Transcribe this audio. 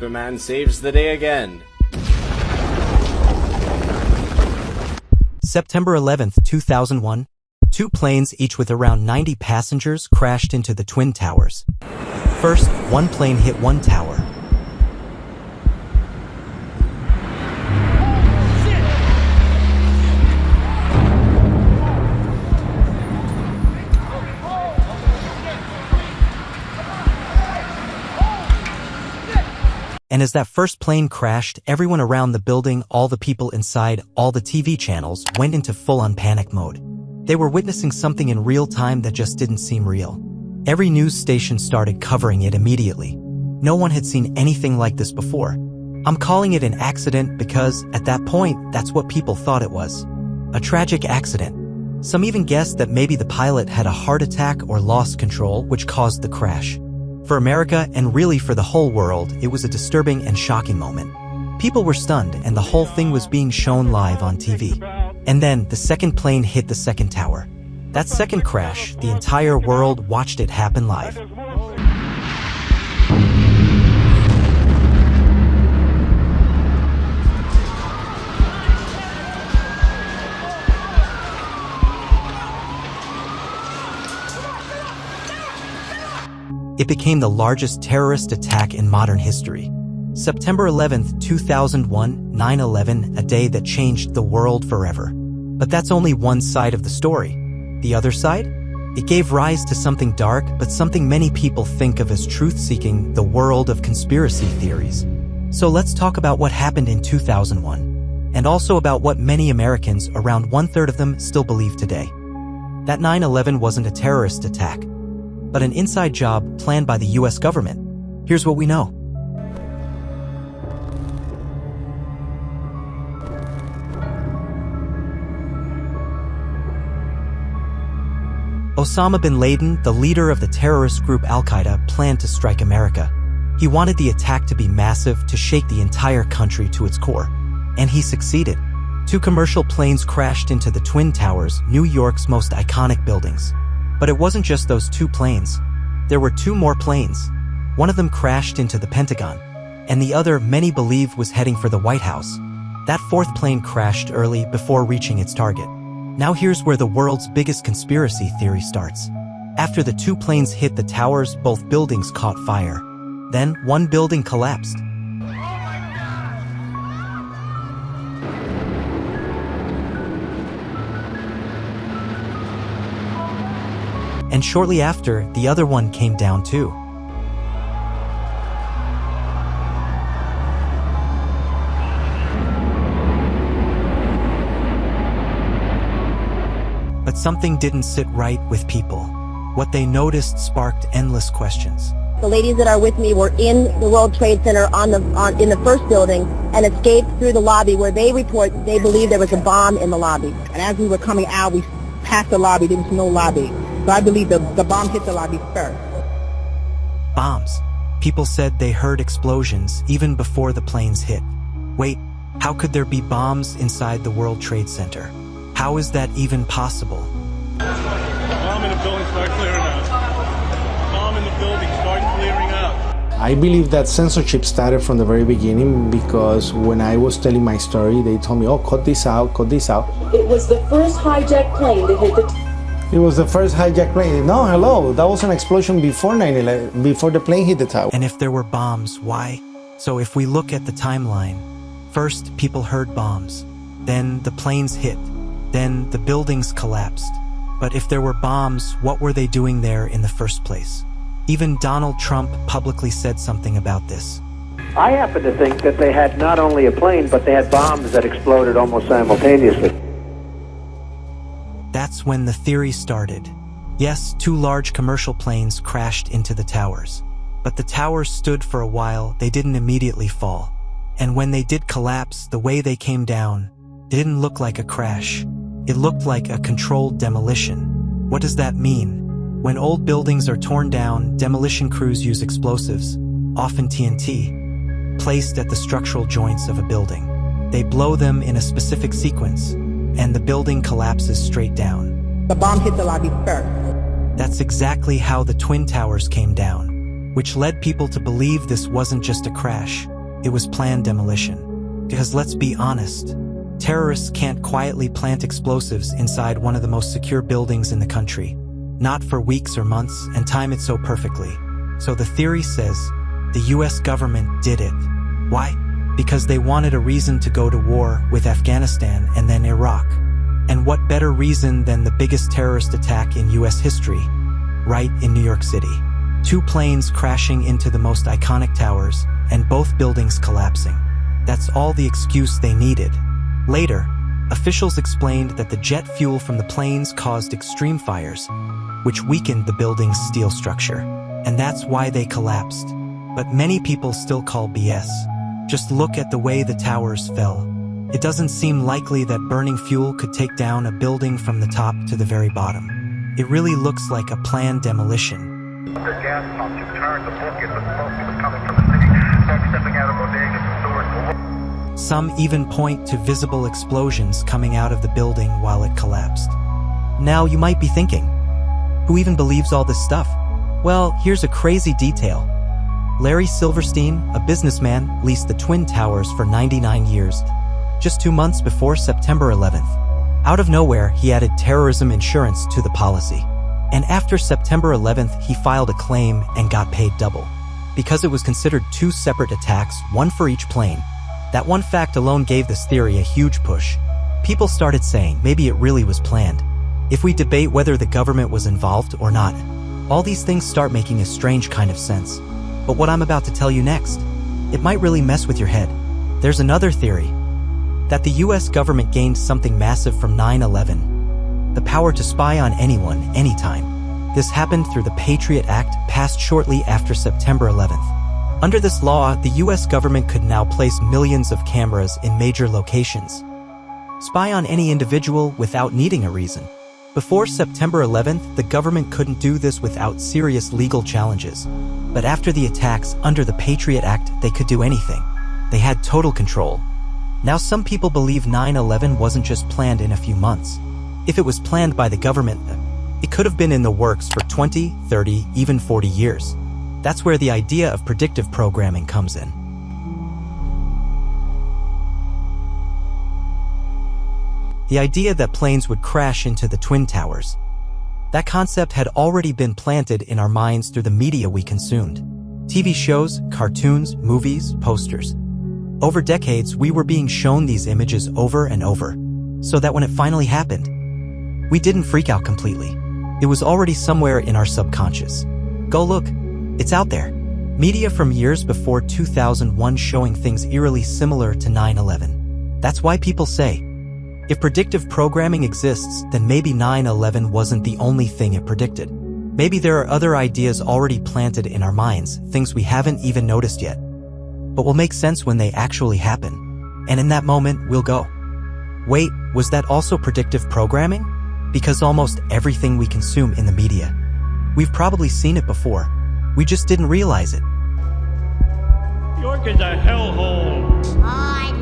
Superman saves the day again. September 11th, 2001. Two planes, each with around 90 passengers, crashed into the Twin Towers. First, one plane hit one tower. And as that first plane crashed, everyone around the building, all the people inside, all the TV channels, went into full-on panic mode. They were witnessing something in real time that just didn't seem real. Every news station started covering it immediately. No one had seen anything like this before. I'm calling it an accident because, at that point, that's what people thought it was. A tragic accident. Some even guessed that maybe the pilot had a heart attack or lost control, which caused the crash. For America, and really for the whole world, it was a disturbing and shocking moment. People were stunned, and the whole thing was being shown live on TV. And then, the second plane hit the second tower. That second crash, the entire world watched it happen live. It became the largest terrorist attack in modern history. September 11th, 2001, 9/11, a day that changed the world forever. But that's only one side of the story. The other side? It gave rise to something dark, but something many people think of as truth-seeking, the world of conspiracy theories. So let's talk about what happened in 2001, and also about what many Americans, around 1/3 of them, still believe today. That 9/11 wasn't a terrorist attack, but an inside job planned by the US government. Here's what we know. Osama bin Laden, the leader of the terrorist group Al-Qaeda, planned to strike America. He wanted the attack to be massive, to shake the entire country to its core. And he succeeded. Two commercial planes crashed into the Twin Towers, New York's most iconic buildings. But it wasn't just those two planes. There were two more planes. One of them crashed into the Pentagon, and the other, many believe, was heading for the White House. That fourth plane crashed early before reaching its target. Now here's where the world's biggest conspiracy theory starts. After the two planes hit the towers, both buildings caught fire. Then, one building collapsed. And shortly after, the other one came down too. But something didn't sit right with people. What they noticed sparked endless questions. The ladies that are with me were in the World Trade Center in the first building and escaped through the lobby where they believe there was a bomb in the lobby. And as we were coming out, we passed the lobby. There was no lobby. So I believe the bomb hit the lobby first. Bombs. People said they heard explosions even before the planes hit. Wait, how could there be bombs inside the World Trade Center? How is that even possible? Bomb in the building, start clearing out. Bomb in the building, start clearing out. I believe that censorship started from the very beginning because when I was telling my story, they told me, oh, cut this out, cut this out. It was the first hijacked plane that hit the... It was the first hijacked plane. No, hello, that was an explosion before 9/11, before the plane hit the tower. And if there were bombs, why? So if we look at the timeline, first people heard bombs, then the planes hit, then the buildings collapsed. But if there were bombs, what were they doing there in the first place? Even Donald Trump publicly said something about this. I happen to think that they had not only a plane, but they had bombs that exploded almost simultaneously. That's when the theory started. Yes, two large commercial planes crashed into the towers. But the towers stood for a while, they didn't immediately fall. And when they did collapse, the way they came down, it didn't look like a crash. It looked like a controlled demolition. What does that mean? When old buildings are torn down, demolition crews use explosives, often TNT, placed at the structural joints of a building. They blow them in a specific sequence, and the building collapses straight down. The bomb hit the lobby first. That's exactly how the Twin Towers came down, which led people to believe this wasn't just a crash. It was planned demolition. Because let's be honest, terrorists can't quietly plant explosives inside one of the most secure buildings in the country. Not for weeks or months, and time it so perfectly. So the theory says the US government did it. Why? Because they wanted a reason to go to war with Afghanistan and then Iraq. And what better reason than the biggest terrorist attack in US history, right in New York City. 2 planes crashing into the most iconic towers, and both buildings collapsing. That's all the excuse they needed. Later, officials explained that the jet fuel from the planes caused extreme fires, which weakened the building's steel structure. And that's why they collapsed. But many people still call BS. Just look at the way the towers fell. It doesn't seem likely that burning fuel could take down a building from the top to the very bottom. It really looks like a planned demolition. The gas pump to turn the book, it was supposed to be coming from the city, folks stepping out of bodegas and stores. Some even point to visible explosions coming out of the building while it collapsed. Now you might be thinking, who even believes all this stuff? Well, here's a crazy detail. Larry Silverstein, a businessman, leased the Twin Towers for 99 years, just 2 months before September 11th. Out of nowhere, he added terrorism insurance to the policy. And after September 11th, he filed a claim and got paid double. Because it was considered 2 separate attacks, one for each plane. That one fact alone gave this theory a huge push. People started saying maybe it really was planned. If we debate whether the government was involved or not, all these things start making a strange kind of sense. But what I'm about to tell you next, it might really mess with your head. There's another theory, that the US government gained something massive from 9/11. The power to spy on anyone, anytime. This happened through the Patriot Act passed shortly after September 11th. Under this law, the US government could now place millions of cameras in major locations. Spy on any individual without needing a reason. Before September 11th, the government couldn't do this without serious legal challenges. But after the attacks under the Patriot Act, they could do anything. They had total control. Now some people believe 9/11 wasn't just planned in a few months. If it was planned by the government, it could have been in the works for 20, 30, even 40 years. That's where the idea of predictive programming comes in. The idea that planes would crash into the Twin Towers. That concept had already been planted in our minds through the media we consumed. TV shows, cartoons, movies, posters. Over decades, we were being shown these images over and over, so that when it finally happened, we didn't freak out completely. It was already somewhere in our subconscious. Go look, it's out there. Media from years before 2001 showing things eerily similar to 9/11. That's why people say, if predictive programming exists, then maybe 9/11 wasn't the only thing it predicted. Maybe there are other ideas already planted in our minds, things we haven't even noticed yet, but will make sense when they actually happen. And in that moment, we'll go, wait, was that also predictive programming? Because almost everything we consume in the media, we've probably seen it before. We just didn't realize it. New York is a hellhole. I